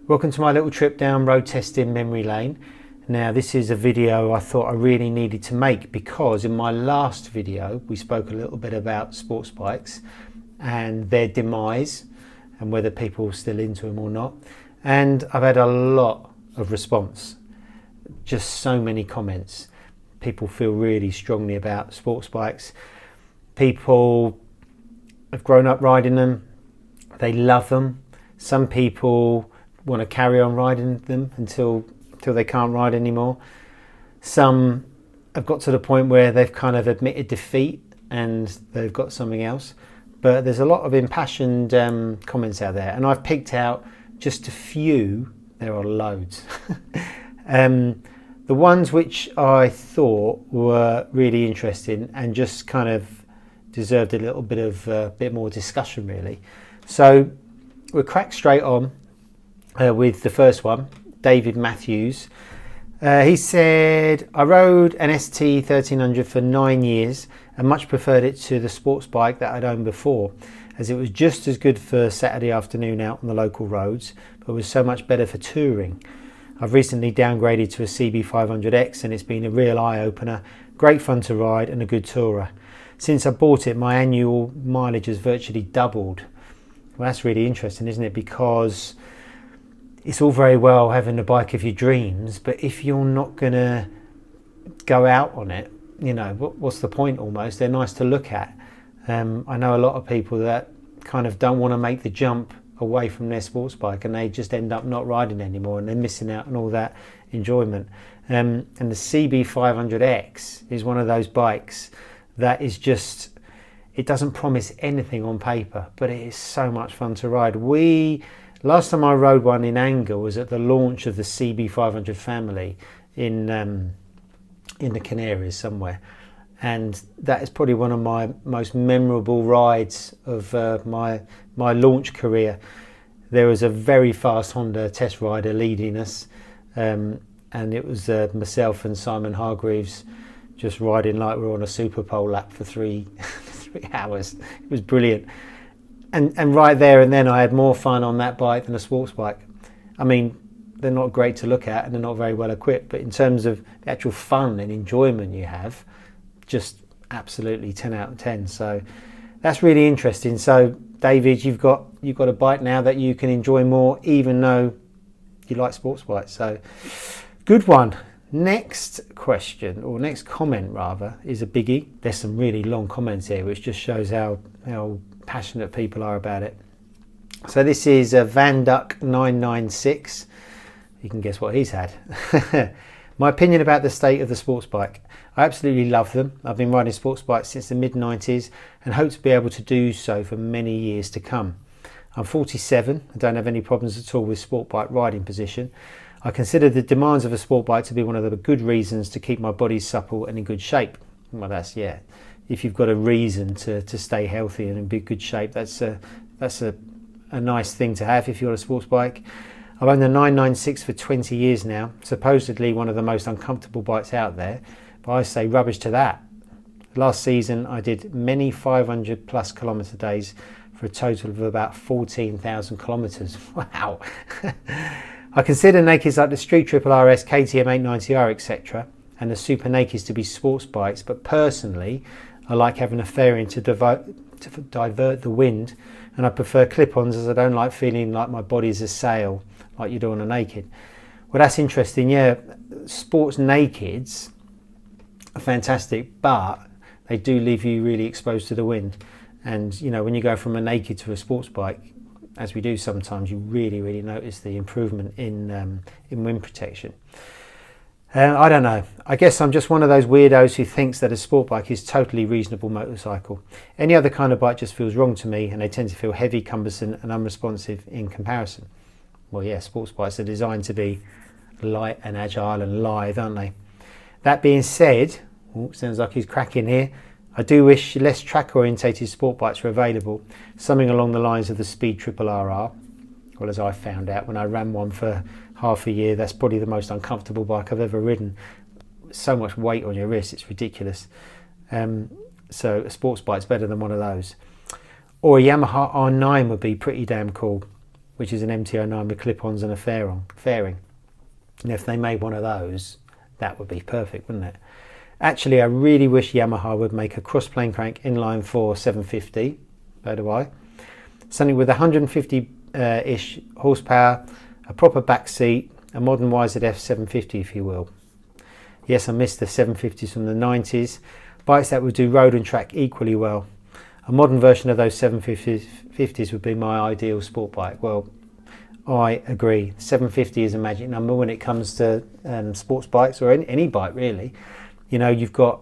Welcome to my little trip down road testing memory lane. Now this is a video I thought I really needed to make because in my last video we spoke a little bit about sports bikes and their demise and whether people are still into them or not, and I've had a lot of response, just so many comments. People feel really strongly about sports bikes. People have grown up riding them, they love them. Some people want to carry on riding them until they can't ride anymore. Some have got to the point where they've kind of admitted defeat and they've got something else. But there's a lot of impassioned comments out there, and I've picked out just a few. There are loads. The ones which I thought were really interesting and just kind of deserved a little bit of bit more discussion really. So we'll crack straight on with the first one. David Matthews, he said, I rode an ST1300 for 9 years and much preferred it to the sports bike that I'd owned before, as it was just as good for Saturday afternoon out on the local roads, but was so much better for touring. I've recently downgraded to a CB500X and it's been a real eye-opener, great fun to ride and a good tourer. Since I bought it, my annual mileage has virtually doubled. Well, that's really interesting, isn't it? Because it's all very well having the bike of your dreams, but if you're not going to go out on it, you know, what's the point almost? They're nice to look at. I know a lot of people that kind of don't want to make the jump away from their sports bike and they just end up not riding anymore and they're missing out on all that enjoyment. And the CB500X is one of those bikes that is just, it doesn't promise anything on paper, but it is so much fun to ride. Last time I rode one in anger was at the launch of the CB500 family in the Canaries somewhere, and that is probably one of my most memorable rides of my launch career. There was a very fast Honda test rider leading us, and it was myself and Simon Hargreaves just riding like we were on a Super Pole lap for 3 hours. It was brilliant. And right there and then I had more fun on that bike than a sports bike. I mean, they're not great to look at and they're not very well equipped, but in terms of the actual fun and enjoyment you have, just absolutely 10 out of 10. So that's really interesting. So David, you've got a bike now that you can enjoy more, even though you like sports bikes. So good one. Next question, or next comment rather, is a biggie. There's some really long comments here, which just shows how passionate people are about it. So this is Van Duck 996. You can guess what he's had. My opinion about the state of the sports bike. I absolutely love them. I've been riding sports bikes since the mid-90s and hope to be able to do so for many years to come. I'm 47. I don't have any problems at all with sport bike riding position. I consider the demands of a sport bike to be one of the good reasons to keep my body supple and in good shape. Well, that's, yeah. If you've got a reason to stay healthy and in good shape, that's a nice thing to have if you're on a sports bike. I've owned the 996 for 20 years now, supposedly one of the most uncomfortable bikes out there, but I say rubbish to that. Last season I did many 500 plus kilometre days for a total of about 14,000 kilometres. Wow! I consider nakeds like the Street Triple RS, KTM 890R, etc. and the Super Nakeds to be sports bikes, but personally I like having a fairing to divert the wind, and I prefer clip-ons as I don't like feeling like my body's a sail like you do on a naked. Well, that's interesting. Yeah, sports nakeds are fantastic, but they do leave you really exposed to the wind, and you know, when you go from a naked to a sports bike, as we do sometimes, you really notice the improvement in wind protection. I don't know. I guess I'm just one of those weirdos who thinks that a sport bike is totally reasonable motorcycle. Any other kind of bike just feels wrong to me, and they tend to feel heavy, cumbersome and unresponsive in comparison. Well, yeah, sports bikes are designed to be light and agile and lithe, aren't they? That being said, sounds like he's cracking here, I do wish less track orientated sport bikes were available, something along the lines of the Speed Triple RR. Well, as I found out when I ran one for half a year, that's probably the most uncomfortable bike I've ever ridden. So much weight on your wrist, it's ridiculous. So a sports bike's better than one of those. Or a Yamaha R9 would be pretty damn cool. which is an MT-09 with clip-ons and a fairing. And if they made one of those, that would be perfect, wouldn't it? Actually, I really wish Yamaha would make a cross-plane crank inline 4 750, so do I. Something with 150-ish horsepower, a proper back seat, a modern YZF 750 if you will. Yes, I missed the 750s from the 90s. Bikes that would do road and track equally well. A modern version of those 750s would be my ideal sport bike. Well, I agree. 750 is a magic number when it comes to sports bikes, or any bike really. You know, you've got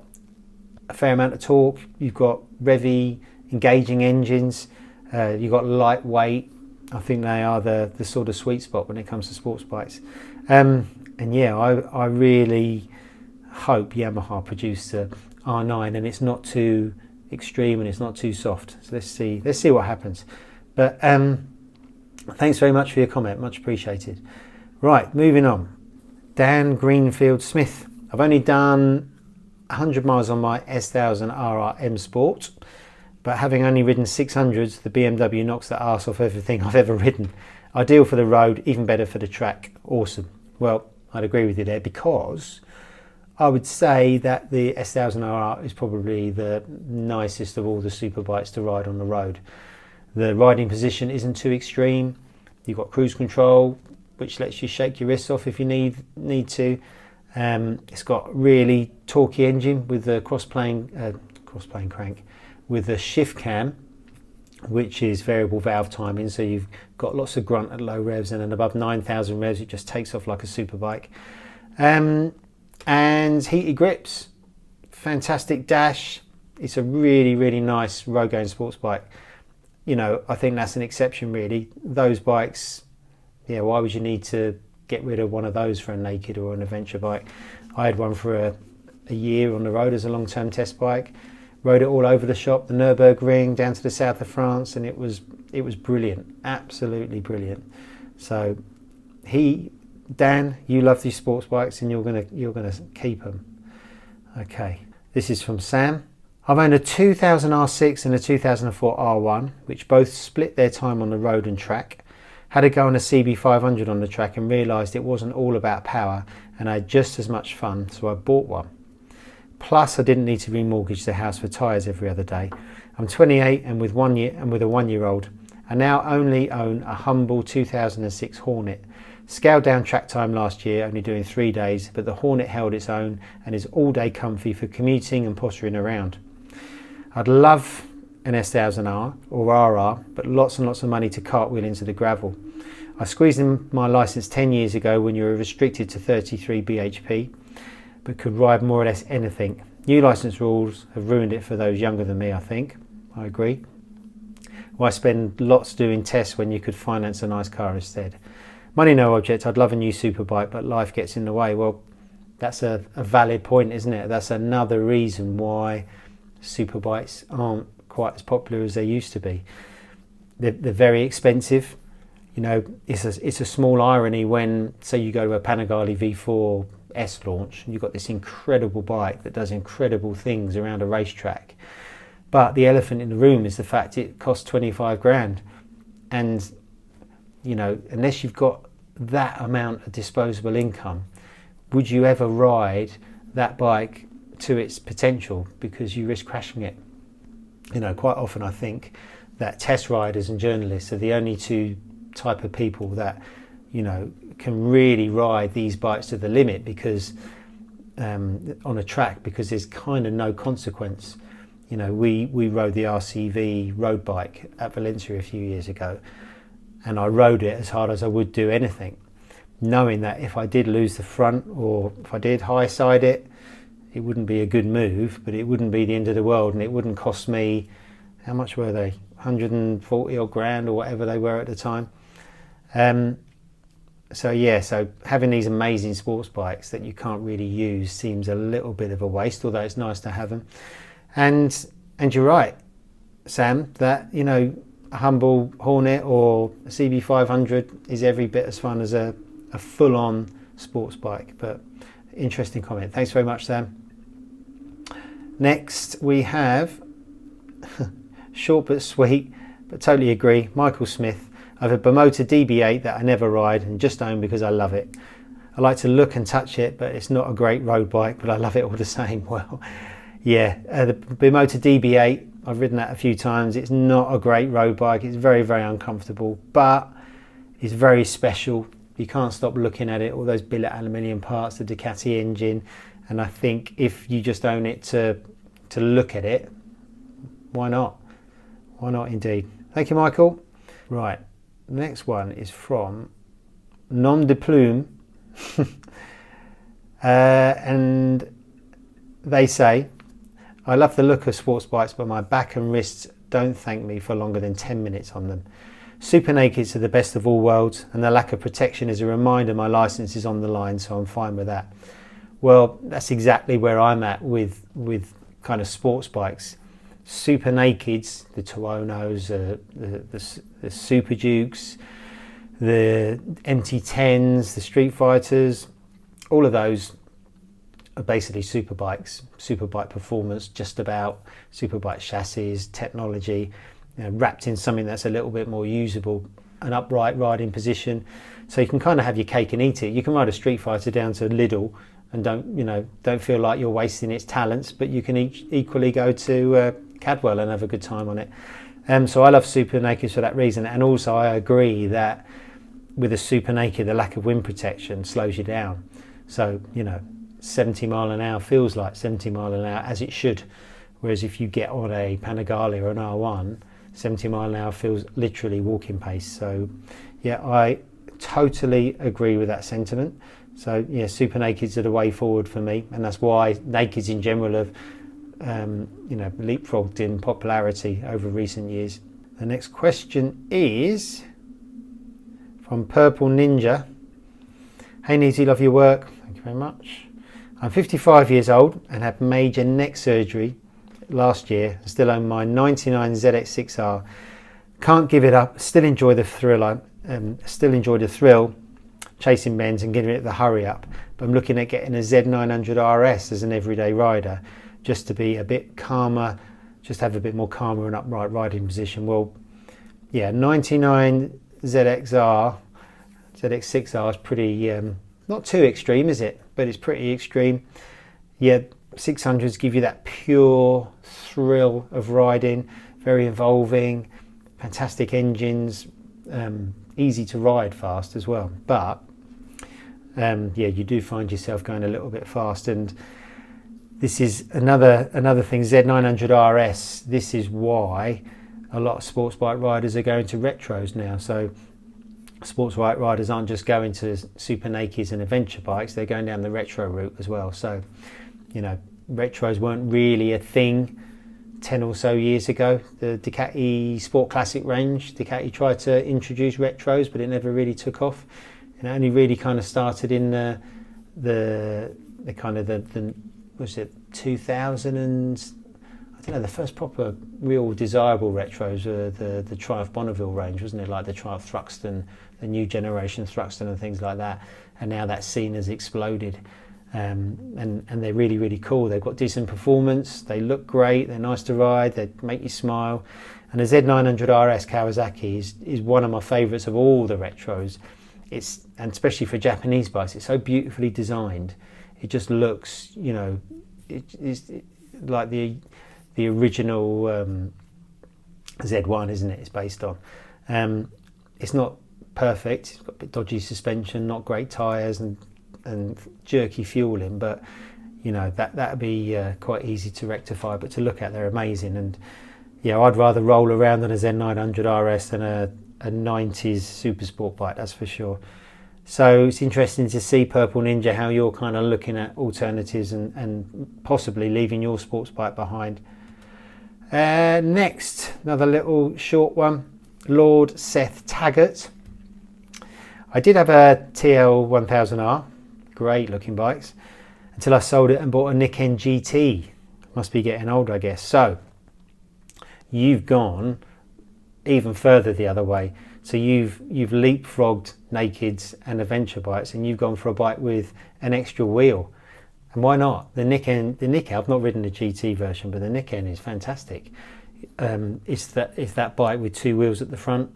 a fair amount of torque, you've got revvy, engaging engines, you've got lightweight. I think they are the sort of sweet spot when it comes to sports bikes. And yeah, I really hope Yamaha produced the R9 and it's not too extreme and it's not too soft. So let's see what happens. But thanks very much for your comment, much appreciated. Right, moving on. Dan Greenfield Smith. I've only done 100 miles on my S1000RR M Sport, but having only ridden 600s, the BMW knocks the arse off everything I've ever ridden. Ideal for the road, even better for the track. Awesome. Well, I'd agree with you there, because I would say that the S1000RR is probably the nicest of all the super bikes to ride on the road. The riding position isn't too extreme. You've got cruise control, which lets you shake your wrists off if you need to. It's got really torquey engine with the cross-plane crank with the shift cam, which is variable valve timing, so you've got lots of grunt at low revs, and then above 9,000 revs it just takes off like a super bike. And heated grips, fantastic dash. It's a really nice road going sports bike. You know, I think that's an exception really. Those bikes, yeah, why would you need to get rid of one of those for a naked or an adventure bike? I had one for a year on the road as a long-term test bike. Rode it all over the shop, the Nürburgring, down to the south of France, and it was brilliant, absolutely brilliant. So Dan, you love these sports bikes and you're gonna keep them. Okay, this is from Sam. I've owned a 2000 R6 and a 2004 R1, which both split their time on the road and track. Had a go on a CB500 on the track and realised it wasn't all about power, and I had just as much fun, so I bought one. Plus, I didn't need to remortgage the house for tyres every other day. I'm 28 and with a 1-year-old. I now only own a humble 2006 Hornet. Scaled down track time last year, only doing 3 days, but the Hornet held its own and is all day comfy for commuting and pottering around. I'd love an S1000R or RR, but lots and lots of money to cartwheel into the gravel. I squeezed in my licence 10 years ago when you were restricted to 33 bhp, but could ride more or less anything. New licence rules have ruined it for those younger than me, I think. I agree. Why spend lots doing tests when you could finance a nice car instead? Money no object, I'd love a new superbike, but life gets in the way. Well, that's a valid point, isn't it? That's another reason why superbikes aren't quite as popular as they used to be. They're very expensive. You know, it's a small irony when, say, you go to a Panigale V4 S launch, and you've got this incredible bike that does incredible things around a racetrack. But the elephant in the room is the fact it costs 25 grand. And, you know, unless you've got that amount of disposable income, would you ever ride that bike to its potential, because you risk crashing it? You know, quite often I think that test riders and journalists are the only two type of people that, you know, can really ride these bikes to the limit, because on a track, because there's kind of no consequence. You know, we rode the RCV road bike at Valencia a few years ago, and I rode it as hard as I would do anything, knowing that if I did lose the front, or if I did high side it, it wouldn't be a good move, but it wouldn't be the end of the world, and it wouldn't cost me, how much were they, 140 odd grand or whatever they were at the time. So yeah, so having these amazing sports bikes that you can't really use seems a little bit of a waste, although it's nice to have them. And you're right, Sam, that, you know, a humble Hornet or a CB500 is every bit as fun as a full-on sports bike. But interesting comment. Thanks very much, Sam. Next we have short but sweet, but totally agree, Michael Smith. I have a Bimota DB8 that I never ride and just own because I love it. I like to look and touch it, but it's not a great road bike, but I love it all the same. Well, yeah, the Bimota DB8, I've ridden that a few times. It's not a great road bike. It's very, very uncomfortable, but it's very special. You can't stop looking at it, all those billet aluminium parts, the Ducati engine. And I think if you just own it to look at it, why not? Why not indeed? Thank you, Michael. Right, the next one is from Nom de Plume. And they say, I love the look of sports bikes, but my back and wrists don't thank me for longer than 10 minutes on them. Super nakeds are the best of all worlds, and the lack of protection is a reminder my license is on the line, so I'm fine with that. Well, that's exactly where I'm at with kind of sports bikes. Super nakeds, the Tuonos, the Super Dukes, the MT10s, the Street Fighters, all of those are basically superbikes, superbike performance, just about superbike chassis, technology, wrapped in something that's a little bit more usable, an upright riding position, so you can kind of have your cake and eat it. You can ride a Street Fighter down to Lidl and don't feel like you're wasting its talents, but you can equally go to Cadwell and have a good time on it. So I love super nakeds for that reason, and also I agree that with a super naked, the lack of wind protection slows you down. So 70 mile an hour feels like 70 mile an hour, as it should. Whereas if you get on a Panigale or an R1, 70 mile an hour feels literally walking pace. So yeah, I totally agree with that sentiment. So yeah, super nakeds are the way forward for me, and that's why nakeds in general have leapfrogged in popularity over recent years. The next question is from Purple Ninja. Hey Neezy, love your work. Thank you very much. I'm 55 years old and had major neck surgery last year. I still own my 99 ZX-6R. Can't give it up. Still enjoy the thrill. Chasing bends and giving it the hurry up. But I'm looking at getting a Z900RS as an everyday rider, just to be a bit calmer, just have a bit more calmer and upright riding position. Well, yeah, 99 ZX-6R is pretty, not too extreme, is it? But it's pretty extreme. Yeah, 600s give you that pure thrill of riding, very involving, fantastic engines, easy to ride fast as well. But yeah, you do find yourself going a little bit fast, and this is another thing, Z900RS. This is why a lot of sports bike riders are going to retros now. So sports bike riders aren't just going to super nakeds and adventure bikes, they're going down the retro route as well. So retros weren't really a thing 10 or so years ago. The Ducati Sport Classic range, Ducati tried to introduce retros, but it never really took off. And it only really kind of started in the was it 2000 and I don't know, the first proper real desirable retros were the Triumph Bonneville range, wasn't it? Like the Triumph Thruxton, the new generation Thruxton and things like that. And now that scene has exploded. And they're really, really cool. They've got decent performance, they look great, they're nice to ride, they make you smile. And the Z900RS Kawasaki is one of my favourites of all the retros. And especially for Japanese bikes, it's so beautifully designed. It just looks, it's like the original Z1, isn't it? It's based on. It's not perfect. It's got a bit dodgy suspension, not great tyres, and jerky fueling, but that'd be quite easy to rectify. But to look at, they're amazing. And yeah, I'd rather roll around on a Z900RS than a 90s super sport bike, that's for sure. So it's interesting to see, Purple Ninja, how you're kind of looking at alternatives and possibly leaving your sports bike behind. Next, another little short one, Lord Seth Taggart. I did have a TL1000R, great looking bikes, until I sold it and bought a Niken GT. Must be getting old, I guess. So you've gone even further the other way. So you've leapfrogged nakeds and adventure bikes, and you've gone for a bike with an extra wheel. And why not? The Niken, I've not ridden the GT version, but the Niken is fantastic. It's that bike with two wheels at the front,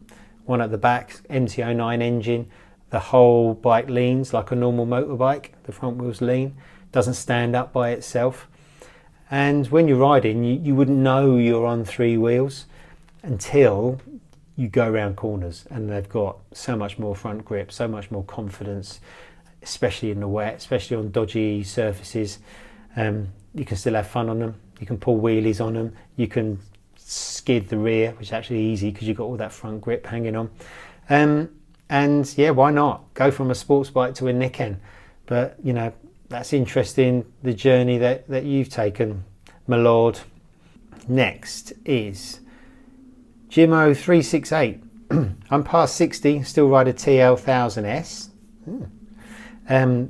one at the back, MT-09 engine. The whole bike leans like a normal motorbike. The front wheels lean, doesn't stand up by itself. And when you're riding, you wouldn't know you're on three wheels until you go around corners, and they've got so much more front grip, so much more confidence, especially in the wet, especially on dodgy surfaces. You can still have fun on them. You can pull wheelies on them. You can skid the rear, which is actually easy because you've got all that front grip hanging on. And yeah, why not go from a sports bike to a Niken? But you know, that's interesting, the journey that you've taken, my lord. Next is Jimmo 368. I'm past 60, still ride a TL1000S,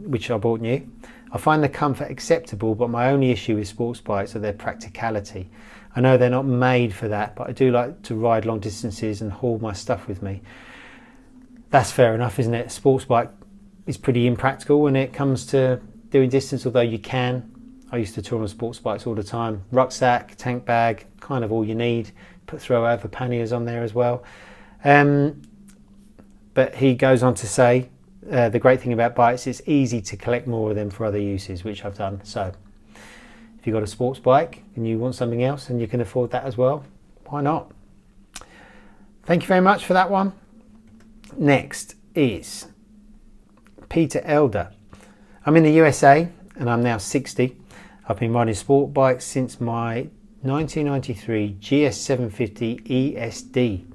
which I bought new. I find the comfort acceptable, but my only issue with sports bikes are their practicality. I know they're not made for that, but I do like to ride long distances and haul my stuff with me. That's fair enough, isn't it? Sports bike is pretty impractical when it comes to doing distance, although you can. I used to tour on sports bikes all the time. Rucksack, tank bag, kind of all you need. Throw over panniers on there as well. But he goes on to say, the great thing about bikes, it's easy to collect more of them for other uses, which I've done. So if you've got a sports bike and you want something else and you can afford that as well, why not? Thank you very much for that one. Next is Peter Elder. I'm in the USA and I'm now 60. I've been riding sport bikes since my 1993 GS750 ESD.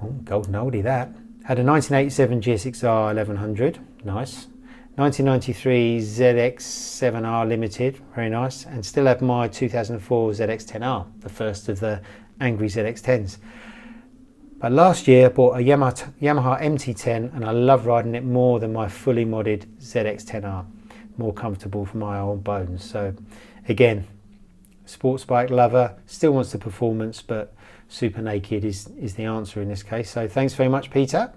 Oh, golden oldie that. Had a 1987 GSX-R 1100, nice. 1993 ZX-7R Limited, very nice. And still have my 2004 ZX-10R, the first of the angry ZX-10s. But last year I bought a Yamaha MT-10 and I love riding it more than my fully modded ZX-10R. More comfortable for my old bones. So again, sports bike lover, still wants the performance, but super naked is the answer in this case. So thanks very much, Peter.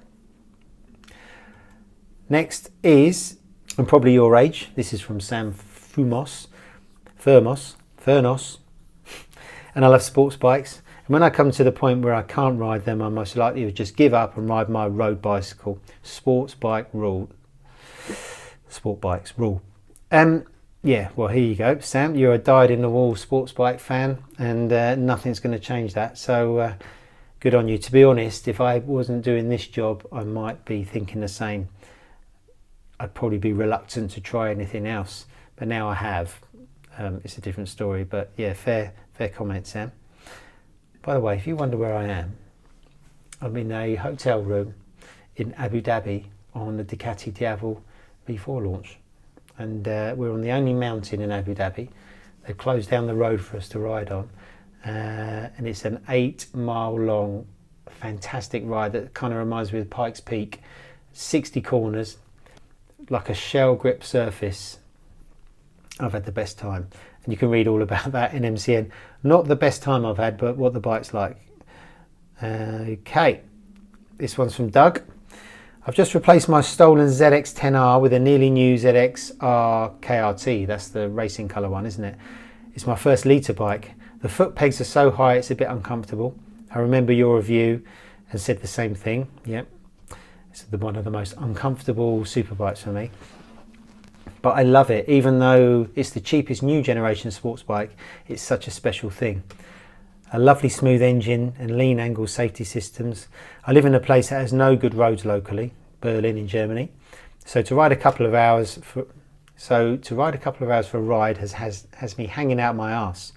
Next is, and probably your age, this is from Sam Furnos, and I love sports bikes. And when I come to the point where I can't ride them, I'm most likely to just give up and ride my road bicycle. Sportsbikes Rule. Yeah, well, here you go, Sam. You're a dyed-in-the-wall sports bike fan, and nothing's going to change that. So good on you. To be honest, if I wasn't doing this job, I might be thinking the same. I'd probably be reluctant to try anything else, but now I have. It's a different story, but yeah, fair comment, Sam. By the way, if you wonder where I am, I'm in a hotel room in Abu Dhabi on the Ducati V4 launch. And we're on the only mountain in Abu Dhabi. They've closed down the road for us to ride on. And it's an 8-mile long, fantastic ride that kind of reminds me of Pikes Peak. 60 corners, like a shell grip surface. I've had the best time. And you can read all about that in MCN. Not the best time I've had, but what the bike's like. Okay, this one's from Doug. I've just replaced my stolen ZX-10R with a nearly new ZX-R KRT. That's the racing colour one, isn't it? It's my first litre bike. The foot pegs are so high it's a bit uncomfortable. I remember your review and said the same thing. Yep, it's one of the most uncomfortable super bikes for me. But I love it, even though it's the cheapest new generation sports bike. It's such a special thing. A lovely smooth engine and lean angle safety systems. I live in a place that has no good roads locally, Berlin in Germany. So to ride a couple of hours for a ride has me hanging out my arse.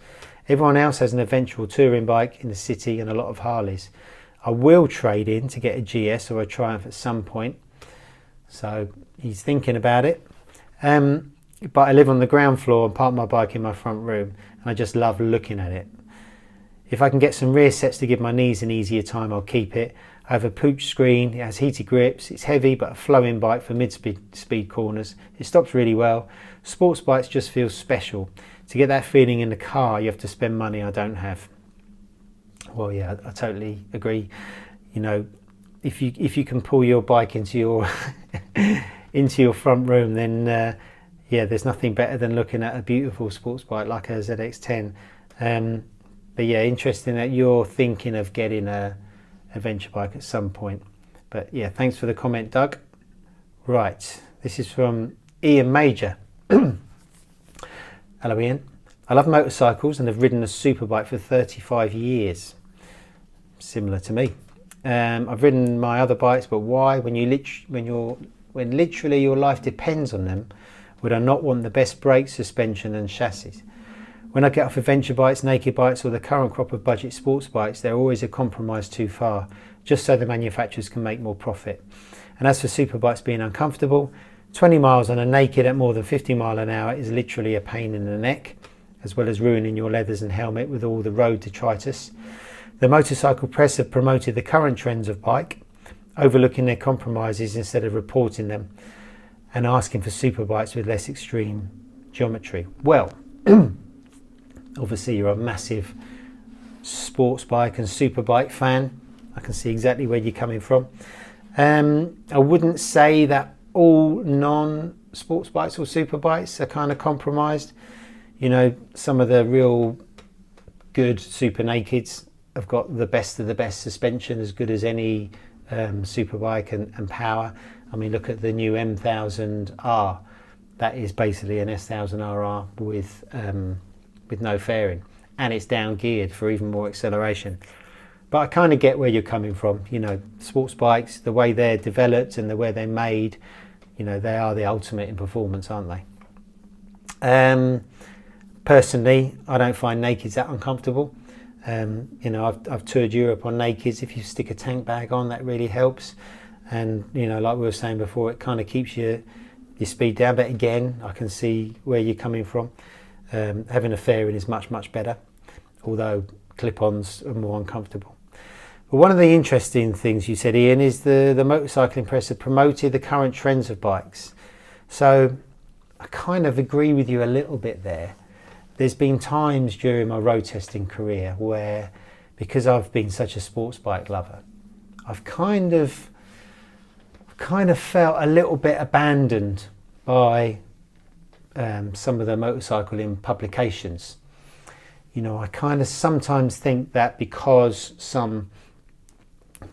Everyone else has an eventual touring bike in the city and a lot of Harleys. I will trade in to get a GS or a Triumph at some point. So he's thinking about it. But I live on the ground floor and park my bike in my front room, and I just love looking at it. If I can get some rear sets to give my knees an easier time, I'll keep it. I have a pooch screen, it has heated grips, it's heavy but a flowing bike for mid-speed corners. It stops really well. Sports bikes just feel special. To get that feeling in the car, you have to spend money I don't have. Well, yeah, I totally agree. You know, if you can pull your bike into your into your front room, then yeah, there's nothing better than looking at a beautiful sports bike like a ZX-10. But yeah, interesting that you're thinking of getting a adventure bike at some point. But yeah, thanks for the comment, Doug. Right, this is from Ian Major. Hello Ian. I love motorcycles and have ridden a superbike for 35 years. Similar to me. I've ridden my other bikes, but why, when literally your life depends on them, would I not want the best brakes, suspension and chassis? When I get off adventure bikes, naked bikes or the current crop of budget sports bikes, they're always a compromise too far, just so the manufacturers can make more profit. And as for superbikes being uncomfortable, 20 miles on a naked at more than 50 miles an hour is literally a pain in the neck, as well as ruining your leathers and helmet with all the road detritus. The motorcycle press have promoted the current trends of bike, overlooking their compromises instead of reporting them and asking for superbikes with less extreme geometry. Well, obviously you're a massive sports bike and superbike fan. I can see exactly where you're coming from. I wouldn't say that all non-sports bikes or superbikes are kind of compromised. You know, some of the real good super nakeds have got the best of the best suspension, as good as any superbike and power. I mean, look at the new M1000R. That is basically an S1000RR with no fairing, and it's down geared for even more acceleration. But I kind of get where you're coming from. You know, sports bikes, the way they're developed and the way they're made, you know, they are the ultimate in performance, aren't they? Personally, I don't find nakeds that uncomfortable. You know, I've toured Europe on nakeds. If you stick a tank bag on, that really helps. And you know, like we were saying before, it kind of keeps your speed down. But again, I can see where you're coming from. Having a fairing is much better, although clip-ons are more uncomfortable. But one of the interesting things you said, Ian, is the motorcycling press have promoted the current trends of bikes. So I kind of agree with you a little bit there. There's been times during my road testing career where, because I've been such a sports bike lover, I've kind of felt a little bit abandoned by some of the motorcycling publications. You know, I kind of sometimes think that because some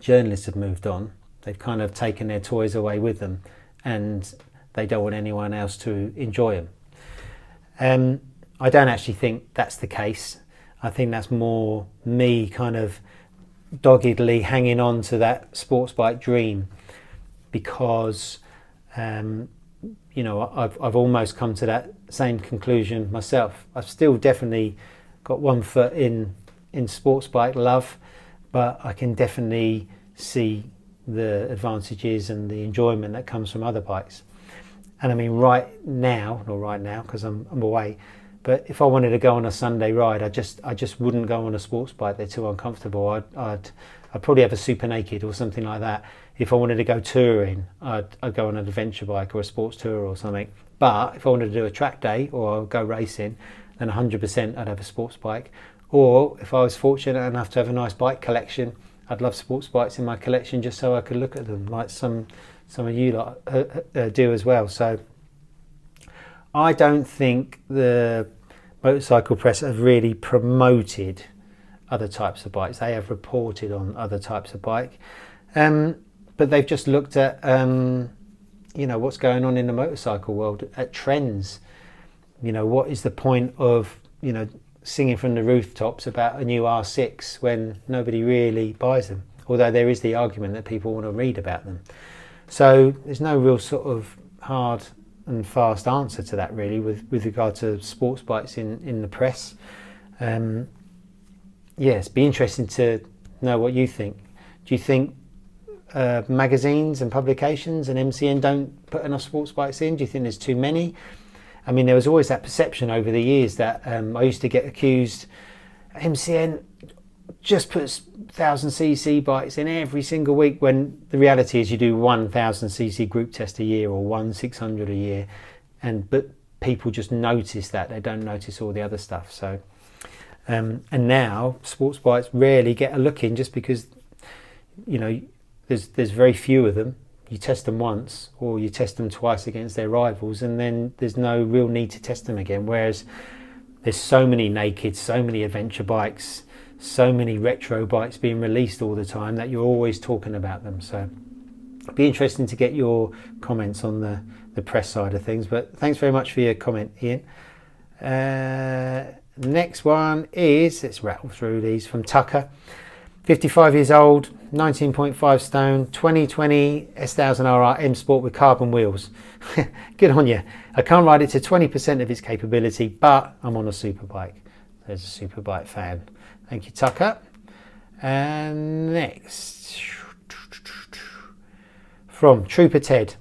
journalists have moved on, they've kind of taken their toys away with them and they don't want anyone else to enjoy them. I don't actually think that's the case. I think that's more me kind of doggedly hanging on to that sports bike dream, because you know, I've almost come to that same conclusion myself. I've still definitely got one foot in sports bike love, but I can definitely see the advantages and the enjoyment that comes from other bikes. And I mean, not right now because I'm away, but if I wanted to go on a Sunday ride, I just wouldn't go on a sports bike. They're too uncomfortable. I'd probably have a super naked or something like that. If I wanted to go touring, I'd go on an adventure bike or a sports tour or something. But if I wanted to do a track day or go racing, then 100% I'd have a sports bike. Or if I was fortunate enough to have a nice bike collection, I'd love sports bikes in my collection just so I could look at them, like some of you lot do as well. So I don't think the motorcycle press have really promoted other types of bikes. They have reported on other types of bike, but they've just looked at you know, what's going on in the motorcycle world, at trends. You know, what is the point of, you know, singing from the rooftops about a new R6 when nobody really buys them, although there is the argument that people want to read about them. So there's no real sort of hard and fast answer to that really with regard to sports bikes in the press. Yes, be interesting to know what you think. Do you think magazines and publications and MCN don't put enough sports bikes in? Do you think there's too many? I mean, there was always that perception over the years that I used to get accused, MCN just puts 1000cc bikes in every single week, when the reality is you do 1000cc group test a year or 600 a year, but people just notice that, they don't notice all the other stuff. So and now sports bikes rarely get a look in, just because, you know, there's very few of them. You test them once or you test them twice against their rivals, and then there's no real need to test them again. Whereas there's so many naked, so many adventure bikes, so many retro bikes being released all the time that you're always talking about them. So it'd be interesting to get your comments on the press side of things. But thanks very much for your comment, Ian. Next one is, let's rattle through these, from Tucker. 55 years old, 19.5 stone, 2020 S1000RR M Sport with carbon wheels. Good on you. I can't ride it to 20% of its capability, but I'm on a superbike. There's a superbike fan. Thank you, Tucker. And next, from Trooper Ted.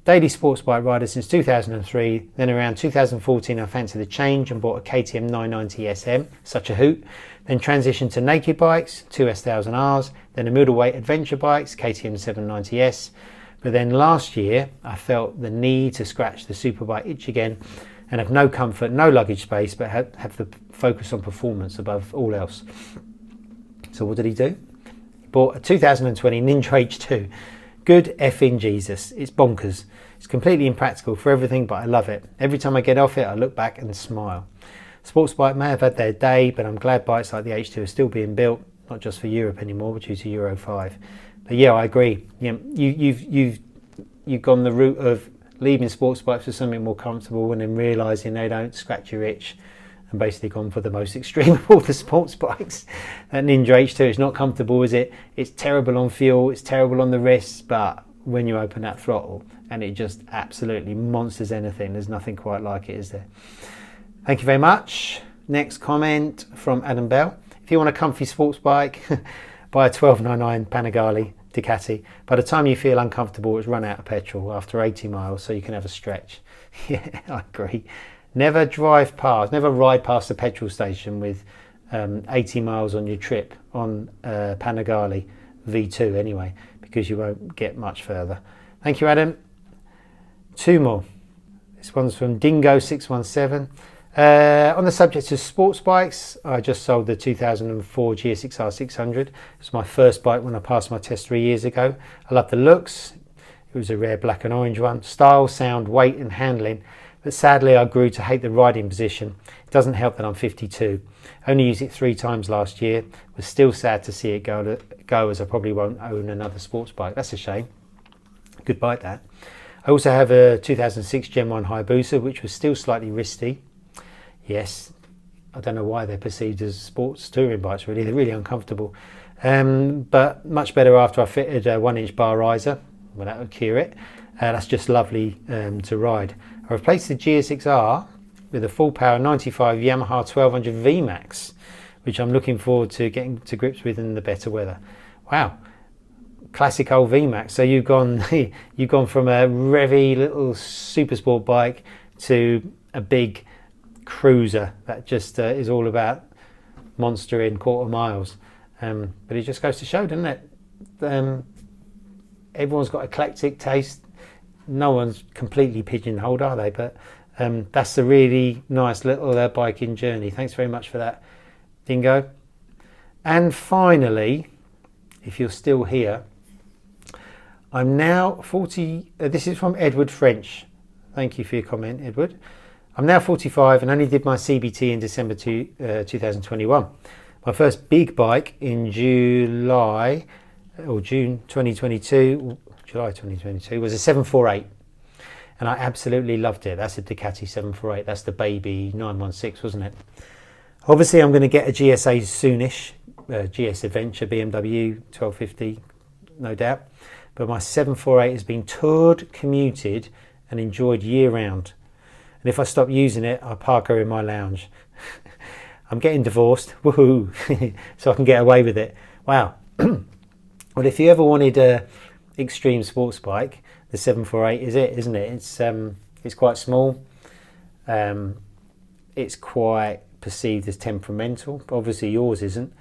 Daily sports bike rider since 2003, then around 2014 I fancied a change and bought a KTM 990 SM, such a hoot, then transitioned to naked bikes, 2 S1000Rs, then a middleweight adventure bikes, KTM 790S, but then last year I felt the need to scratch the superbike itch again and have no comfort, no luggage space, but have the focus on performance above all else. So what did he do? He bought a 2020 Ninja H2. Good effing Jesus, it's bonkers. It's completely impractical for everything, but I love it. Every time I get off it, I look back and smile. Sportsbike may have had their day, but I'm glad bikes like the H2 are still being built, not just for Europe anymore, but due to Euro 5. But yeah, I agree. You know, you've gone the route of leaving sports bikes for something more comfortable and then realising they don't scratch your itch, and basically gone for the most extreme of all the sports bikes. That Ninja H2 is not comfortable, is it? It's terrible on fuel, it's terrible on the wrists, but when you open that throttle and it just absolutely monsters anything, there's nothing quite like it, is there? Thank you very much. Next comment from Adam Bell. If you want a comfy sports bike, buy a 1299 Panigale Ducati. By the time you feel uncomfortable, it's run out of petrol after 80 miles, so you can have a stretch. Yeah, I agree. Never ride past the petrol station with 80 miles on your trip on Panigale V2 anyway, because you won't get much further. Thank you, Adam. Two more. This one's from Dingo617. On the subject of sports bikes, I just sold the 2004 GSX-R600. It's my first bike when I passed my test 3 years ago. I love the looks. It was a rare black and orange one. Style, sound, weight and handling. But sadly I grew to hate the riding position. It doesn't help that I'm 52. I only used it 3 times last year. Was still sad to see it go, as I probably won't own another sports bike. That's a shame. Good bike that. I also have a 2006 Gen 1 Hayabusa, which was still slightly wristy. Yes, I don't know why they're perceived as sports touring bikes really. They're really uncomfortable. But much better after I fitted a 1-inch bar riser. Well, that would cure it. That's just lovely to ride. I replaced the GSX-R with a full power 95 Yamaha 1200 VMAX, which I'm looking forward to getting to grips with in the better weather. Wow, classic old VMAX. So you've gone from a revvy little super sport bike to a big cruiser that just is all about monstering quarter miles. But it just goes to show, doesn't it? Everyone's got eclectic taste. No one's completely pigeonholed, are they? But that's a really nice little biking journey. Thanks very much for that, Dingo. And finally, if you're still here, I'm now 40. This is from Edward French. Thank you for your comment, Edward. I'm now 45 and only did my CBT in December 2021. My first big bike in June 2022 was a 748, and I absolutely loved it. That's a Ducati 748. That's the baby 916, wasn't it? Obviously I'm going to get a GSA soonish, GS Adventure BMW 1250, no doubt, but my 748 has been toured, commuted and enjoyed year round, and if I stop using it I'll park her in my lounge. I'm getting divorced, woohoo, so I can get away with it. Wow. Well, if you ever wanted a extreme sports bike, the 748 is it, isn't it? It's quite small. It's quite perceived as temperamental. Obviously yours isn't.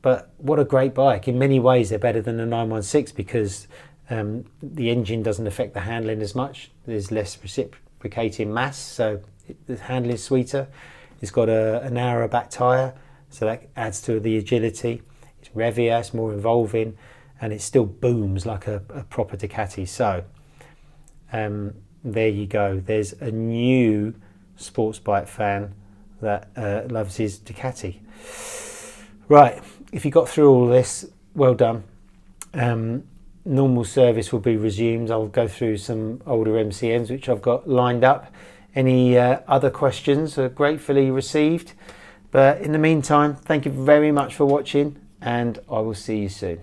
But what a great bike. In many ways they're better than the 916 because the engine doesn't affect the handling as much. There's less reciprocating mass, so the handling is sweeter. It's got a narrower back tyre, so that adds to the agility. It's revvier, it's more involving, and it still booms like a proper Ducati. So there you go. There's a new sports bike fan that loves his Ducati. Right, if you got through all this, well done. Normal service will be resumed. I'll go through some older MCMs which I've got lined up. Any other questions are gratefully received. But in the meantime, thank you very much for watching, and I will see you soon.